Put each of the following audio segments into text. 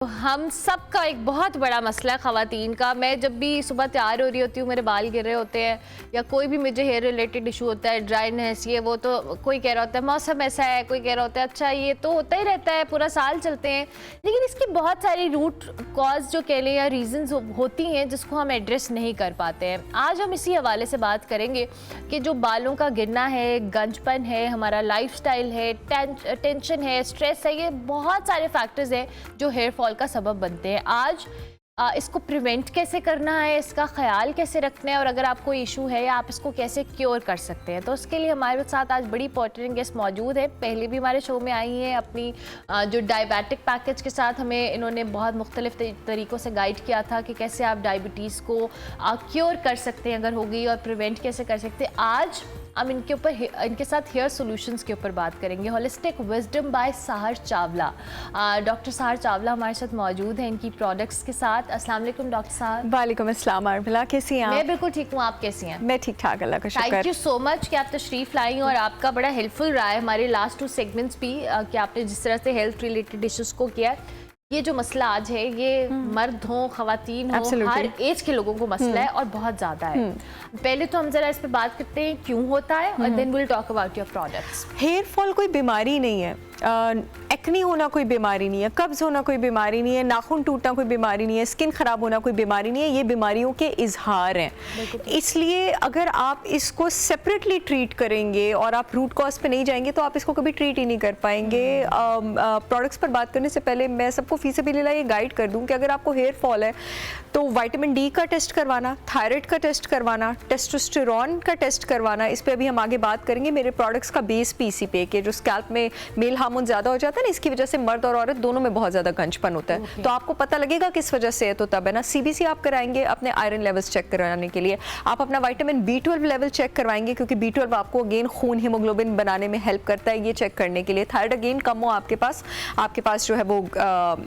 हम सब का एक बहुत बड़ा मसला है ख़वातीन का। मैं जब भी सुबह तैयार हो रही होती हूँ, मेरे बाल गिर रहे होते हैं या कोई भी मुझे हेयर रिलेटेड इशू होता है, ड्राइनेस ये वो, तो कोई कह रहा होता है मौसम ऐसा है, कोई कह रहा होता है अच्छा ये तो होता ही रहता है, पूरा साल चलते हैं। लेकिन इसकी बहुत सारी रूट कॉज जो कह लें या रीजंस होती हैं जिसको हम एड्रेस नहीं कर पाते हैं। आज हम इसी हवाले से बात करेंगे कि जो बालों का गिरना है, गंजपन है, हमारा लाइफस्टाइल है, टेंशन है, स्ट्रेस है, ये बहुत सारे फैक्टर्स हैं जो हेयर फॉल का सबब बनते हैं। आज इसको प्रिवेंट कैसे करना है, इसका ख्याल कैसे रखना है, और अगर आपको इशू है या आप इसको कैसे क्योर कर सकते हैं, तो उसके लिए हमारे साथ आज बड़ी इंपॉर्टेंट गेस्ट मौजूद है। पहले भी हमारे शो में आई हैं अपनी जो डायबिटिक पैकेज के साथ हमें इन्होंने बहुत मुख्तलिफ तरीक़ों से गाइड किया था कि कैसे आप डायबिटीज़ को क्योर कर सकते हैं अगर हो गई, और प्रिवेंट कैसे कर सकते हैं। आज हम इनके साथ हेयर सॉल्यूशंस के ऊपर बात करेंगे। होलिस्टिक विजडम बाय सहर चावला, डॉक्टर सहर चावला हमारे साथ मौजूद हैं इनकी प्रोडक्ट्स के साथ। अस्सलाम वालेकुम डॉक्टर साहब। वालेकुम अस्सलाम आरबिला, कैसी हैं आप? मैं बिल्कुल ठीक हूँ, आप कैसी हैं? मैं ठीक ठाक, अल्लाह का शुक्र। थैंक यू सो मच कि आप तशरीफ़ लाई, और आपका बड़ा हेल्पफुल रहा है हमारे लास्ट 2 सेगमेंट्स भी कि आपने जिस तरह से हेल्थ रिलेटेड इश्यूज़ को किया। ये जो मसला आज है ये मर्द हो, ख़वातीन हो, हर एज के लोगों को मसला है और बहुत ज़्यादा है। पहले तो हम ज़रा इस पे बात करते हैं क्यों होता है, और then will talk about your products. Hair fall कोई बीमारी नहीं है, एक्नी होना कोई बीमारी नहीं है, कब्ज़ होना कोई बीमारी नहीं है, नाखून टूटना कोई बीमारी नहीं है, स्किन ख़राब होना कोई बीमारी नहीं है। ये बीमारियों के इजहार हैं। इसलिए अगर आप इसको सेपरेटली ट्रीट करेंगे और आप रूट कॉज पे नहीं जाएंगे तो आप इसको कभी ट्रीट ही नहीं कर पाएंगे। प्रोडक्ट्स पर बात करने से पहले मैं सबको फीसबिलिल्लाह ये गाइड कर दूं कि अगर आपको हेयर फॉल है तो विटामिन डी का टेस्ट करवाना, थायराइड का टेस्ट करवाना, टेस्टोस्टेरोन का टेस्ट करवाना। इस पर अभी हम आगे बात करेंगे। मेरे प्रोडक्ट्स का बेस पीसीपी के जो स्कैल्प में मेल हार्मोन ज़्यादा हो जाता है ना, इसकी वजह से मर्द और औरत दोनों में बहुत ज़्यादा गंजपन होता है। तो आपको पता लगेगा किस वजह से है, तो तब है ना सीबीसी आप कराएंगे अपने आयरन लेवल्स चेक कराने के लिए। आप अपना विटामिन B12 लेवल चेक करवाएंगे क्योंकि B12 आपको अगेन खून हीमोग्लोबिन बनाने में हेल्प करता है, ये चेक करने के लिए। थायराइड अगेन कम हो आपके पास जो है वो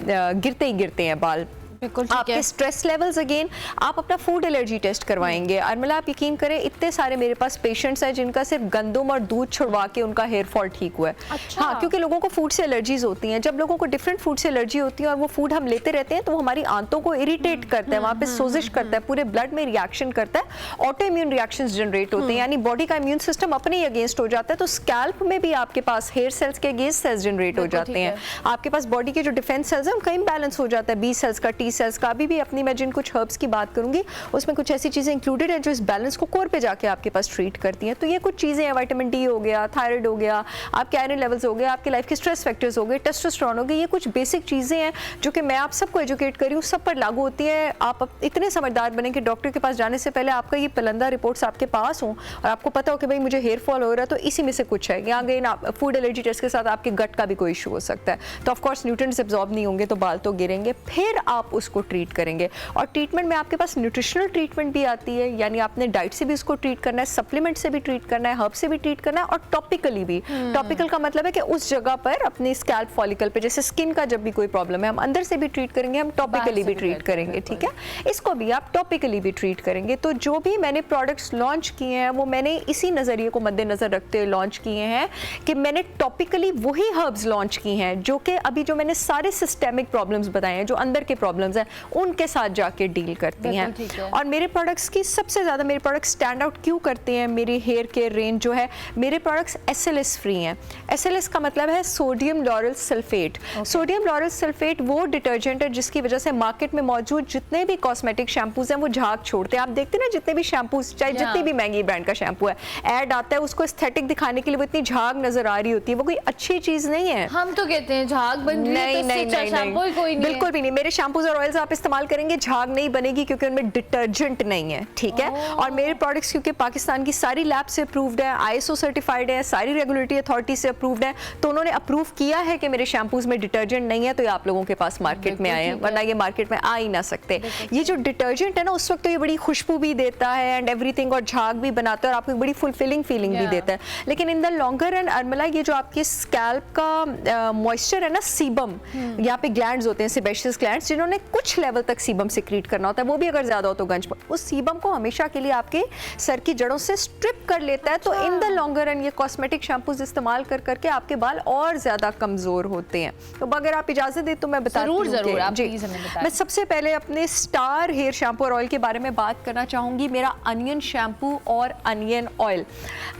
गिरते ही गिरते हैं बाल। आपके स्ट्रेस लेवल्स अगेन, आप अपना फूड एलर्जी टेस्ट करवाएंगे। अर्मिला आप यकीन करें इतने सारे मेरे पास पेशेंट्स हैं जिनका सिर्फ गंदम और दूध छुड़वा के उनका हेयर फॉल ठीक हुआ है। अच्छा। हाँ, क्योंकि लोगों को फूड से एलर्जीज होती हैं। जब लोगों को डिफरेंट फूड से एलर्जी होती है और वो फूड हम लेते रहते हैं तो वो हमारी आंतों को इरिटेट करता है, वहाँ पे सोजिश करता है, पूरे ब्लड में रिएक्शन करता है, ऑटो इम्यून रिएक्शन जनरेट होते हैं, यानी बॉडी का इम्यून सिस्टम अपने ही अगेंस्ट हो जाता है। तो स्कैल्प में भी आपके पास हेयर सेल्स के अगेंस्ट सेल्स जनरेट हो जाते हैं। आपके पास बॉडी के जो डिफेंस सेल्स हैं उनका इम्बैलेंस हो जाता है, बी सेल्स का, टी सेल्स का। अभी भी मैं जिन कुछ हर्ब्स की बात करूंगी उसमें कुछ ऐसी चीजें इंक्लूडेड हैं जो इस बैलेंस को कोर पे जाके आपके पास ट्रीट करती हैं। तो ये कुछ चीजें हैं, विटामिन डी हो गया, थायराइड हो गया, आपके आयरन लेवल्स हो गए, आपके लाइफ के स्ट्रेस फैक्टर्स हो गए, टेस्टोस्टेरोन हो गए। ये कुछ बेसिक चीजें हैं जो कि मैं आप सबको एजुकेट करी हूँ, सब पर लागू होती है। आप इतने समझदार बने कि डॉक्टर के पास जाने से पहले आपका ये पलंदा रिपोर्ट्स आपके पास हो और आपको पता हो कि भाई मुझे हेयर फॉल हो रहा है तो इसी में से कुछ है। यहाँ गए ना, फूड एलर्जी टेस्ट के साथ आपके गट का भी कोई इशू हो सकता है, तो ऑफकोर्स न्यूट्रिएंट्स एब्जॉर्ब नहीं होंगे तो बाल तो गिरेंगे। फिर आप उसको ट्रीट करेंगे, और ट्रीटमेंट में आपके पास न्यूट्रिशनल ट्रीटमेंट भी आती है, यानी आपने डाइट से भी उसको ट्रीट करना है, सप्लीमेंट से भी ट्रीट करना है, हर्ब से भी ट्रीट करना है, और टॉपिकली भी। टॉपिकल का मतलब है कि उस जगह पर अपने स्कैल्प फॉलिकल पे, जैसे स्किन का जब भी कोई प्रॉब्लम है हम अंदर से भी ट्रीट करेंगे, हम टॉपिकली भी ट्रीट करेंगे, ठीक है। इसको भी आप टॉपिकली भी ट्रीट करेंगे। तो जो भी मैंने प्रोडक्ट्स लॉन्च किए हैं वो मैंने इसी नजरिए को मद्देनजर रखते हुए लॉन्च किए हैं कि मैंने टॉपिकली वही हर्ब्स लॉन्च की हैं जो कि अभी जो मैंने सारे सिस्टेमिक प्रॉब्लम्स बताए हैं, जो अंदर के प्रॉब्लम्स हैं, उनके साथ जाके डील करती हैं। और मेरे प्रोडक्ट्स की सबसे ज़्यादा मेरे प्रोडक्ट्स स्टैंड आउट क्यों करते हैं, मेरी हेयर केयर रेंज जो है, मेरे प्रोडक्ट्स SLS फ्री हैं। SLS का मतलब है sodium lauryl sulphate. Sodium lauryl sulphate वो डिटर्जेंट है जिसकी वजह से मार्केट में मौजूद जितने भी कॉस्मेटिक शैम्पूज हैं वो झाग छोड़ते हैं। आप देखते हैं ना, जितने भी शैम्पूज, चाहे जितनी भी महंगी ब्रांड का शैम्पू है, ऐड आता है उसको एस्थेटिक दिखाने के लिए, वो इतनी झाग नजर आ रही होती है, वो कोई अच्छी चीज नहीं है। हम तो कहते हैं झाग बन रही है, नहीं, बिल्कुल भी नहीं। मेरे शैम्पूज और ऑयल्स आप इस्तेमाल करेंगे, झाग नहीं बनेगी क्योंकि उनमें डिटर्जेंट नहीं है, ठीक है। और मेरे प्रोडक्ट्स क्योंकि पाकिस्तान की सारी लैब से अप्रूव्ड है, ISO सर्टिफाइड है, सारी रेगुलेटरी अथॉरिटी से अप्रूव्ड है, तो उन्होंने अप्रूव किया है कि मेरे शैम्पूज में डिटर्जेंट नहीं है, तो ये आप लोगों के पास मार्केट में आए हैं, वरना ये मार्केट में आ ही ना सकते। ये जो डिटर्जेंट है ना, उस वक्त तो ये बड़ी खुशबू भी देता है एंड एवरीथिंग, और झाग भी बनाता है और आपको एक बड़ी फुलफिलिंग फीलिंग भी देता है। लेकिन in the longer run Urmila, ये जो आपके स्कैल्प का मॉइस्चर है ना, सीबम, यहाँ पे ग्लैंड्स होते हैं, सेबेशियस ग्लैंड्स, जिन्होंने कुछ लेवल तक सीबम सिक्रीट करना होता है, वो भी अगर ज़्यादा हो तो गंजपन उस सीबम को हमेशा के लिए आपके सर की जड़ों से स्ट्रिप कर लेता है। तो इन द लॉन्गर रन ये कॉस्मेटिक शैम्पूज इस्तेमाल कर करके आपके बाल और ज़्यादा कमज़ोर होते हैं। तो अगर आप इजाज़त दें तो मैं बताती हूँ। ज़रूर आप जी, प्लीज़ हमें बताएं। मैं सबसे पहले अपने स्टार हेयर शैम्पू और ऑयल के बारे में बात करना चाहूँगी, मेरा अनियन शैम्पू और अनियन ऑयल।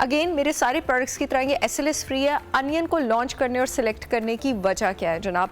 अगेन मेरे सारे प्रोडक्ट्स की तरह ये SLS फ्री है। अनियन को लॉन्च करने और सिलेक्ट करने की वजह क्या है जनाब?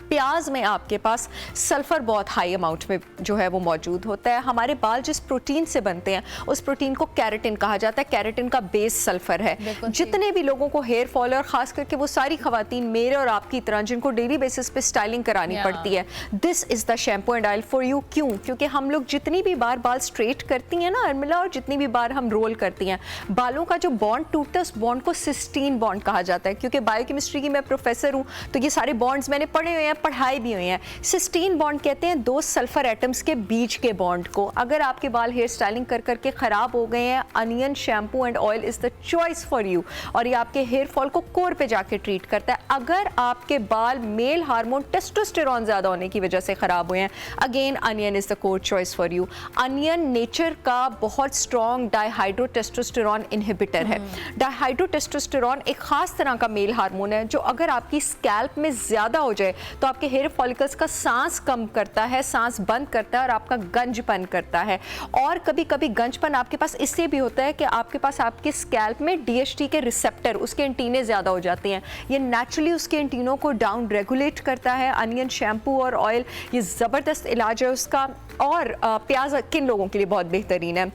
प्याज में आपके पास सल्फर बहुत हाई अमाउंट में जो है वो मौजूद होता है। हमारे बाल जिस प्रोटीन से बनते हैं उस प्रोटीन को कैरेटिन कहा जाता है। कैरेटिन का बेस सल्फर है। जितने भी लोगों को हेयर फॉल और खास करके वो सारी खवातीन मेरे और आपकी तरह जिनको डेली बेसिस पे स्टाइलिंग करानी पड़ती है, this is the shampoo and oil for you. क्यों? क्योंकि हम लोग जितनी भी बार बाल स्ट्रेट करती हैं ना अर्मिला, और जितनी भी बार हम रोल करती हैं, बालों का जो बॉन्ड टूटता है उस बॉन्ड को सिस्टीन बॉन्ड कहा जाता है। क्योंकि बायोकेमिस्ट्री की मैं प्रोफेसर हूँ तो ये सारे बॉन्ड्स मैंने पढ़े हुए हैं, पढ़ाई भी हुई हैं। सिस्टीन बॉन्ड कहते हैं दो सल्फर एटम्स के बीच के बॉन्ड को। अगर आपके बाल हेयर स्टाइलिंग कर करके खराब हो गए हैं, onion shampoo and oil is the choice for you. और ये आपके हेयर फॉल को कोर पे जाके ट्रीट करता है। अगर आपके बाल मेल हार्मोन टेस्टोस्टेरोन ज्यादा होने की वजह से खराब हुए हैं, again onion is the core choice for you. Onion nature का बहुत स्ट्रॉन्ग डाइहाइड्रोटेस्टोस्टेरोन इनहिबिटर है। डाइहाइड्रोटेस्टोस्टेरोन एक खास तरह का मेल हार्मोन है जो अगर आपकी स्कैल्प में ज्यादा हो जाए तो आपके हेयर फॉलिकल्स का सांस कम करता है, सांस बंद करता है और आपका गंजपन करता है। और कभी कभी गंजपन आपके पास इससे भी होता है कि आपके पास आपके स्कैल्प में DHT के रिसेप्टर, उसके एंटीने ज़्यादा हो जाते हैं। ये नेचुरली उसके एंटीनों को डाउन रेगुलेट करता है। अनियन शैम्पू और ऑयल ये ज़बरदस्त इलाज है उसका। और प्याज किन लोगों के लिए बहुत बेहतरीन है?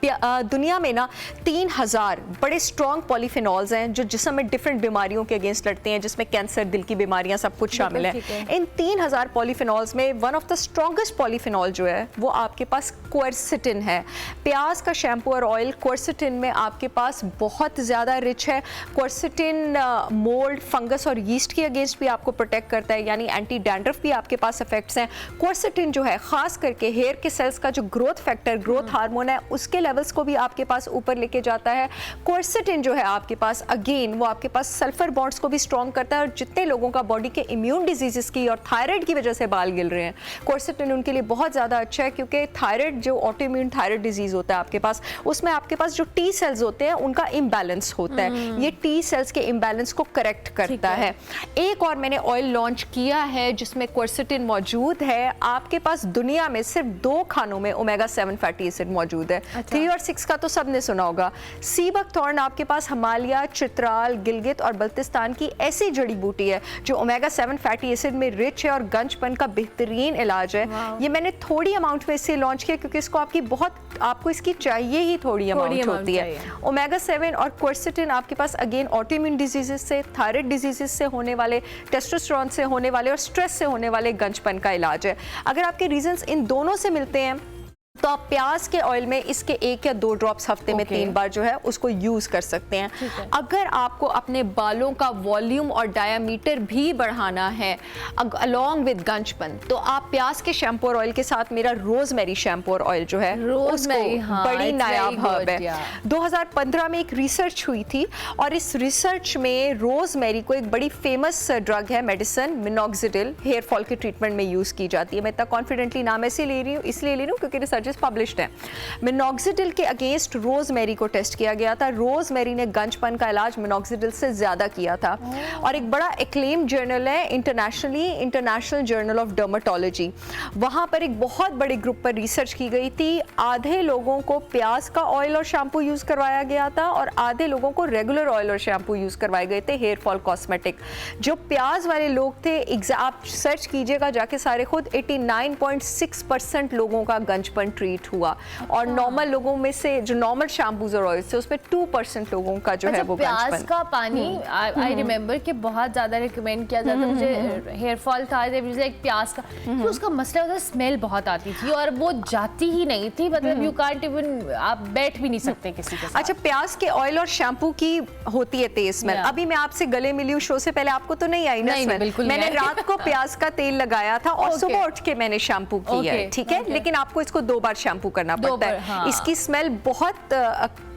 दुनिया में ना 3000 बड़े स्ट्रॉन्ग पॉलीफिनॉल्स हैं जो जिस्म में डिफरेंट बीमारियों के अगेंस्ट लड़ते हैं, जिसमें कैंसर, दिल की बीमारियां सब कुछ शामिल है। इन 3000 पॉलीफिनॉल्स में one of the strongest polyphenol जो है वो आपके पास क्वेरसिटिन है। प्याज का शैम्पू और ऑयल क्वेरसिटिन में आपके पास बहुत ज़्यादा रिच है। क्वेरसिटिन मोल्ड, फंगस और यीस्ट के अगेंस्ट भी आपको प्रोटेक्ट करता है, यानी एंटी डैंड्रफ भी आपके पास इफेक्ट्स हैं। क्वेरसिटिन जो है खास करके हेयर के सेल्स का जो ग्रोथ फैक्टर, ग्रोथ हार्मोन है, उसके लेवल्स को भी आपके पास ऊपर लेके जाता है। क्वेरसिटिन जो है आपके पास अगेन वो आपके पास सल्फर बॉन्ड्स को भी स्ट्रॉन्ग करता है। और जितने लोगों का बॉडी के इम्यून डिजीजेस की और थायराइड की वजह से बाल गिर रहे हैं, क्वेरसिटिन उनके लिए बहुत ज़्यादा अच्छा है। क्योंकि थायराइड जो ऑटोइम्यून थायराइड डिजीज होता है आपके पास, उसमें आपके पास जो T सेल्स होते हैं उनका इम्बैलेंस होता है। ये T सेल्स के इम्बैलेंस को करेक्ट करता है। एक और मैंने ऑयल लॉन्च किया है जिसमें क्वेरसिटिन मौजूद है। आपके पास दुनिया में सिर्फ 2 खानों में ओमेगा 7 फैटी एसिड मौजूद है। 3 और 6 का तो सबने सुना होगा। सीबक थॉर्न आपके पास हिमालय, चित्राल, गिलगित और बल्तिस्तान की ऐसी जड़ी बूटी है जो ओमेगा 7 फैटी एसिड में रिच है और गंजपन का बेहतरीन इलाज है। ये मैंने थोड़ी अमाउंट में इससे लॉन्च किया क्योंकि इसको आपको इसकी चाहिए ही थोड़ी अमाउंट होती है। ओमेगा 7 और क्वेरसिटिन आपके पास अगेन ऑटोइम्यून डिजीजेस से, थायराइड डिजीजेस से होने वाले, टेस्टोस्टेरोन से होने वाले और स्ट्रेस से होने वाले गंजपन का इलाज है। अगर आपके रीजंस इन दोनों से मिलते हैं तो आप प्याज के ऑयल में इसके 1 या 2 ड्रॉप्स हफ्ते में 3 बार जो है उसको यूज कर सकते हैं। अगर आपको अपने बालों का वॉल्यूम और डायामीटर भी बढ़ाना है अलोंग विद गंजपन, तो आप प्याज के शैम्पू और ऑयल के साथ मेरा रोजमेरी शैम्पू और ऑयल जो है रोजमेरी, उसको बड़ी नायाब हर्ब है। 2015 में एक रिसर्च हुई थी और इस रिसर्च में रोजमेरी को, एक बड़ी फेमस ड्रग है मेडिसिन मिनॉक्सिडिल, हेयर फॉल के ट्रीटमेंट में यूज की जाती है। मैं इतना कॉन्फिडेंटली नाम इसलिए ले रही हूँ क्योंकि रिसर्च पब्लिश्ड है। मिनॉक्सिडिल के अगेंस्ट रोजमेरी को टेस्ट किया गया था। रोजमेरी ने गंजपन का इलाज मिनॉक्सिडिल से ज्यादा किया था। और एक बड़ा एक्लेम जर्नल है इंटरनेशनल जर्नल ऑफ डर्मेटोलॉजी, वहां पर एक बहुत बड़े ग्रुप पर रिसर्च की गई थी। आधे लोगों को प्याज का ऑयल और शैम्पू यूज करवाया गया था और आधे लोगों को रेगुलर ऑयल और शैम्पू यूज करवाए गए थे हेयर फॉल कॉस्मेटिक। जो प्याज वाले लोग थे, आप सर्च कीजिएगा जाके सारे खुद, 89.6% लोगों का गंजपन ट्रीट हुआ। और नॉर्मल लोगों में से जो नॉर्मल शैम्पूज और ऑयल से उसमें 2% लोगों का जो है वो प्याज का पानी आई रिमेम्बर कि बहुत ज्यादा रिकमेंड किया जाता है। मुझे हेयर फॉल था एक प्याज का, तो उसका मसला होता, स्मेल बहुत आती थी और वो जाती ही नहीं थी। मतलब यू कांट इवन, आप बैठ भी नहीं सकते किसी के साथ। अच्छा, प्याज के ऑयल और शैम्पू की होती है तेज स्मेल। अभी मैं आपसे गले मिली हूँ शो से पहले, आपको तो नहीं आई ना स्मेल? मैंने रात को प्याज का तेल लगाया था और सुबह उठ के मैंने शैम्पू किया है, ठीक है? लेकिन आपको इसको 2 बार शैम्पू करना पड़ता है। हाँ। इसकी स्मेल बहुत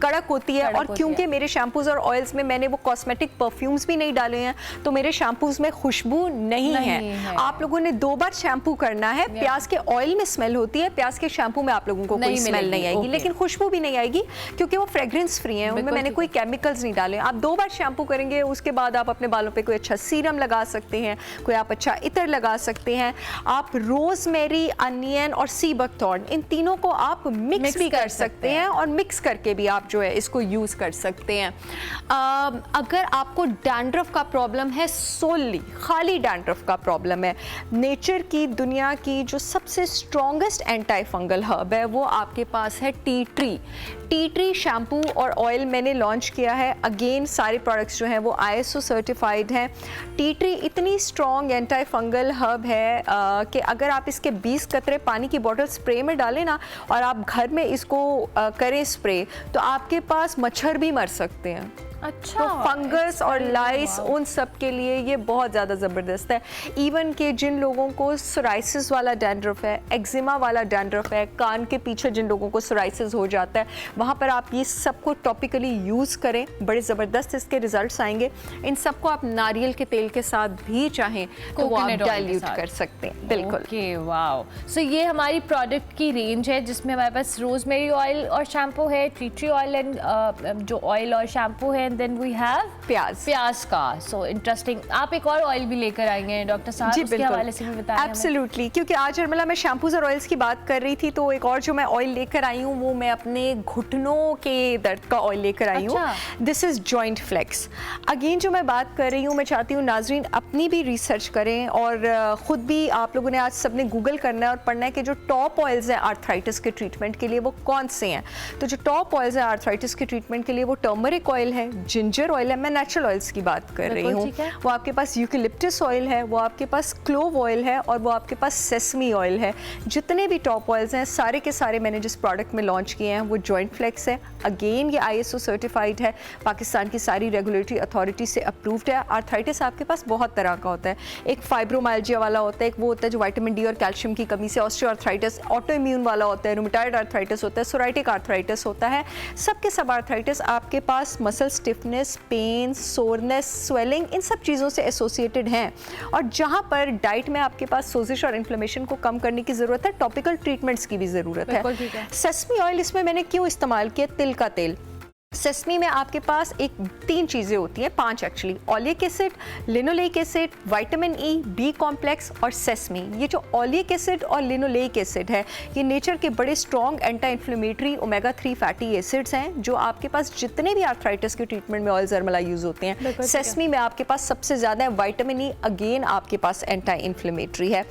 कड़क होती है, और क्योंकि मेरे शैम्पूज और ऑयल्स में मैंने वो कॉस्मेटिक परफ्यूम्स भी नहीं डाले हैं, तो मेरे शैम्पूज में खुशबू नहीं है। आप लोगों ने 2 बार शैम्पू करना है। प्याज के ऑयल में स्मेल होती है, प्याज के शैम्पू में आप लोगों को कोई स्मेल नहीं आएगी, लेकिन खुशबू भी नहीं आएगी क्योंकि वो फ्रेग्रेंस फ्री है, उनमें मैंने कोई केमिकल्स नहीं डाले। आप 2 बार शैम्पू करेंगे, उसके बाद आप अपने बालों पे कोई अच्छा सीरम लगा सकते हैं, कोई आप अच्छा इत्र लगा सकते हैं। आप रोजमेरी, अनियन और सी बकथॉर्न, इन तीनों को आप मिक्स भी कर सकते हैं, और मिक्स करके भी आप जो है इसको यूज कर सकते हैं। अगर आपको डैंड्रफ का प्रॉब्लम है, सोली खाली डैंड्रफ का प्रॉब्लम है, नेचर की, दुनिया की जो सबसे स्ट्रॉन्गेस्ट एंटी फंगल हर्ब है वो आपके पास है tea tree. Tea tree shampoo और ऑयल मैंने लॉन्च किया है। अगेन सारे प्रोडक्ट्स जो हैं वो ISO सर्टिफाइड हैं। टी ट्री इतनी स्ट्रॉन्ग एंटी फंगल हर्ब है कि अगर आप इसके 20 कतरे पानी की बोतल स्प्रे में डालें ना, और आप घर में इसको करें स्प्रे, तो आपके पास मच्छर भी मर सकते हैं। अच्छा, तो फंगस और लाइस उन सब के लिए ये बहुत ज़्यादा ज़बरदस्त है। इवन के जिन लोगों को सोराइसिस वाला डैंड्रफ है, एक्जिमा वाला डैंड्रफ है, कान के पीछे जिन लोगों को सोराइसिस हो जाता है, वहाँ पर आप ये सबको टॉपिकली यूज़ करें, बड़े ज़बरदस्त इसके रिजल्ट्स आएंगे। इन सबको आप नारियल के तेल के साथ भी चाहें तो वो आप डाइल्यूट कर सकते हैं। बिल्कुल। Okay, wow. सो ये हमारी प्रोडक्ट की रेंज है जिसमें हमारे पास रोजमेरी ऑयल और शैम्पू है, टी ट्री ऑयल एंड जो ऑयल और शैम्पू है, and then we have प्याज का। So interesting. आप एक और ऑयल भी लेकर आएंगे डॉक्टर साहब, जी, उसके हवाले से भी बताएं। एब्सोल्युटली, क्योंकि आज हरमला मैं शैम्पूज और ऑयल्स की बात कर रही थी, तो एक और जो मैं ऑयल लेकर आई हूँ वो मैं अपने घुटनों के दर्द का ऑयल लेकर आई हूँ। This is joint flex. Again जो मैं बात कर रही हूँ, मैं चाहती हूँ नाजरीन अपनी भी रिसर्च करें, और ख़ुद भी आप लोगों ने आज सबने गूगल करना है और पढ़ना है कि जो टॉप ऑयल्स हैं आर्थराइटिस के ट्रीटमेंट के लिए वो कौन से हैं। तो जो टॉप ऑयल्स हैं आर्थराइटिस के ट्रीटमेंट के लिए वो टर्मरिक ऑयल है, जिंजर ऑयल है, मैं नेचुरल ऑयल्स की बात कर रही हूँ, वो आपके पास यूकेलिप्टस ऑयल है, वो आपके पास क्लोव ऑयल है, और वो आपके पास सेसमी ऑयल है। जितने भी टॉप ऑयल्स हैं सारे के सारे मैंने जिस प्रोडक्ट में लॉन्च किए हैं वो जॉइंट फ्लेक्स है। अगेन ये ISO सर्टिफाइड है, पाकिस्तान की सारी रेगुलेटरी अथॉरिटी से अप्रूव्ड है। आर्थराइटिस आपके पास बहुत तरह का होता है, एक फाइब्रोमाइल्जिया वाला होता है, एक वो होता है जो विटामिन डी और कैल्शियम की कमी से ऑस्टियो आर्थराइटिस, ऑटो इम्यून वाला होता है, रूमेटॉइड आर्थराइटिस होता है, सोराइटिक आर्थराइटिस होता है। सबके सब आर्थराइटिस आपके पास muscle stiffness, pain, soreness, swelling, इन सब चीज़ों से एसोसिएटेड हैं। और जहाँ पर डाइट में आपके पास सोजिश और इन्फ्लेमेशन को कम करने की ज़रूरत है, टॉपिकल ट्रीटमेंट्स की भी ज़रूरत है। सेसमी ऑयल इसमें मैंने क्यों इस्तेमाल किया? तिल का तेल। सेसमी में आपके पास 3 चीज़ें होती हैं, 5 actually, oleic acid, linoleic acid, vitamin E, B complex और सेसमी। ये जो ओलिक एसिड और लिनोलेइक एसिड है ये नेचर के बड़े strong anti inflammatory omega 3 fatty acids हैं जो आपके पास जितने भी आर्थराइटिस के ट्रीटमेंट में ऑयल जर्मला यूज़ होते हैं, सेसमी में आपके पास सबसे ज़्यादा है। विटामिन ई अगेन आपके पास एंटी इन्फ्लेमेटरी है।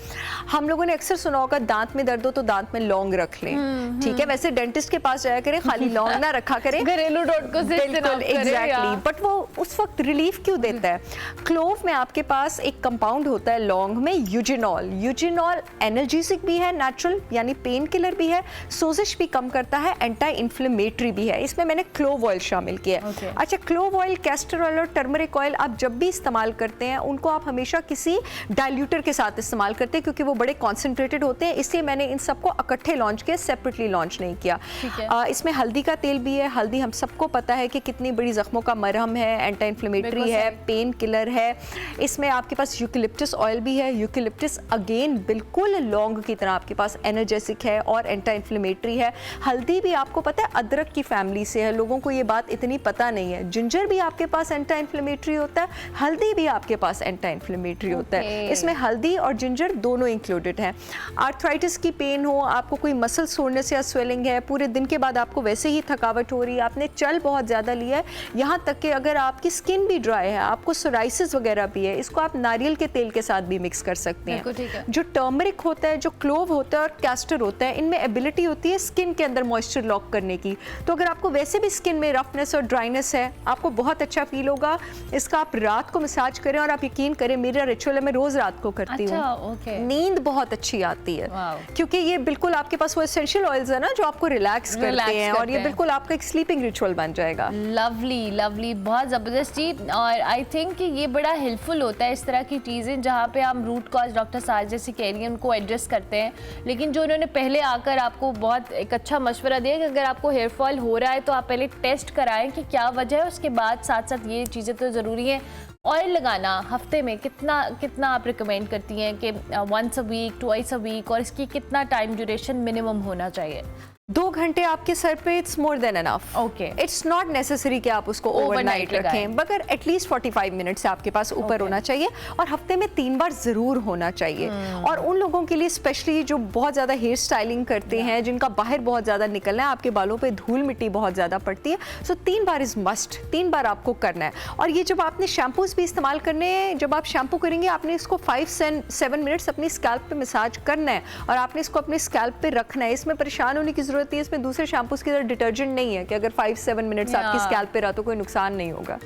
हम लोगों ने अक्सर सुना होगा दांत में दर्द हो तो दांत में लौंग रख लें, ठीक है, वैसे डेंटिस्ट के पास जाया करें, खाली लौंग ना रखा करें, घरेलू बिल्कुल एग्जैक्टली, बट वो उस वक्त रिलीफ क्यों देता है? क्लोव में आपके पास एक कंपाउंड होता है लौंग में, यूजिनॉल। यूजिनॉल एनर्जेसिक भी है, नेचुरल यानी पेन किलर भी है, सोजिश भी कम करता है, एंटी इन्फ्लेमेटरी भी है। इसमें मैंने क्लोव ऑयल शामिल किया है। अच्छा, क्लोव ऑयल, कैस्टर ऑयल और टर्मरिक ऑयल आप जब भी इस्तेमाल करते हैं उनको आप हमेशा किसी डाइल्यूटर के साथ इस्तेमाल करते हैं क्योंकि वो बड़े कॉन्सेंट्रेटेड होते हैं, इसलिए मैंने इन सबको इकट्ठे लॉन्च किया, सेपरेटली लॉन्च नहीं किया। इसमें हल्दी का तेल भी है। हल्दी हम सबको पता है कि कितनी बड़ी जख्मों का मरहम है, एंटी इन्फ्लेमेटरी है, पेन किलर है। इसमें आपके पास यूकेलिप्टस ऑयल भी है। यूकेलिप्टस अगेन बिल्कुल लौंग की तरह आपके पास एनर्जेसिक है और एंटी इन्फ्लेमेटरी है। हल्दी भी आपको पता है अदरक की फैमिली से है, लोगों को ये बात इतनी पता नहीं है। जिंजर भी आपके पास एंटी इन्फ्लेमेटरी होता है, हल्दी भी आपके पास एंटी इन्फ्लेमेटरी होता है। इसमें हल्दी और जिंजर दोनों इंक्लूडेड हैं। आर्थराइटिस की पेन हो, आपको कोई मसल सोरनेस या स्वेलिंग है, पूरे दिन के बाद आपको वैसे ही थकावट हो रही है, आपने चल बहुत ज़्यादा लिया है, यहाँ तक कि अगर आपकी स्किन भी ड्राई है, आपको सोराइसिस वगैरह भी है, इसको आप नारियल के तेल के साथ भी मिक्स कर सकते हैं। जो टर्मरिक होता है, जो क्लोव होता है और कैस्टर होता है, इनमें एबिलिटी होती है स्किन के अंदर मॉइस्चर लॉक करने की। तो अगर आपको वैसे भी स्किन में रफनेस और ड्राइनेस है, आपको बहुत अच्छा फील होगा। इसका आप रात को मसाज करें और आप यकीन करें, मेरा रिचुअल है, मैं रोज़ रात को करती हूँ। नींद बहुत अच्छी आती है क्योंकि ये बिल्कुल आपके पास वो एसेंशियल ऑयल्स है ना जो आपको रिलैक्स करते हैं, और ये बिल्कुल आपका एक स्लीपिंग रिचुअल बन जाएगा। लवली लवली, बहुत ज़बरदस्त जी। और आई थिंक कि ये बड़ा हेल्पफुल होता है इस तरह की चीज़ें जहाँ पे हम रूट कॉज डॉक्टर साज जैसी कह रही हैं उनको एड्रेस करते हैं। लेकिन जो उन्होंने पहले आकर आपको बहुत एक अच्छा मशवरा दिया कि अगर आपको हेयर फॉल हो रहा है तो आप पहले टेस्ट कराएं कि क्या वजह है, उसके बाद साथ साथ ये चीज़ें तो ज़रूरी हैं। ऑयल लगाना हफ्ते में कितना कितना आप रिकमेंड करती हैं कि once a week, twice a week, और इसकी कितना टाइम ड्यूरेशन मिनिमम होना चाहिए? 2 घंटे आपके सर पे it's more than enough. Okay, it's not necessary कि आप उसको ओवरनाइट रखें, मगर एटलीस्ट 45 मिनट से आपके पास ऊपर होना चाहिए और हफ्ते में 3 बार ज़रूर होना चाहिए। और उन लोगों के लिए स्पेशली जो बहुत ज़्यादा हेयर स्टाइलिंग करते हैं, जिनका बाहर बहुत ज़्यादा निकलना है, आपके बालों पे धूल मिट्टी बहुत ज़्यादा पड़ती है, सो 3 बार इज़ मस्ट, 3 बार आपको करना है। और ये जब आपने शैम्पूज भी इस्तेमाल करने हैं, जब आप शैम्पू करेंगे आपने इसको 5 से 7 मिनट्स अपनी स्कैल्प पे मसाज करना है और आपने इसको अपने स्कैल्प पे रखना है। इसमें परेशान होने की ज़रूरत है, इसमें दूसरे शैम्पूज की तरह डिटर्जेंट नहीं है कि अगर 5-7 मिनट्स आपकी स्कैल्प पे रहा तो कोई नुकसान नहीं होगा।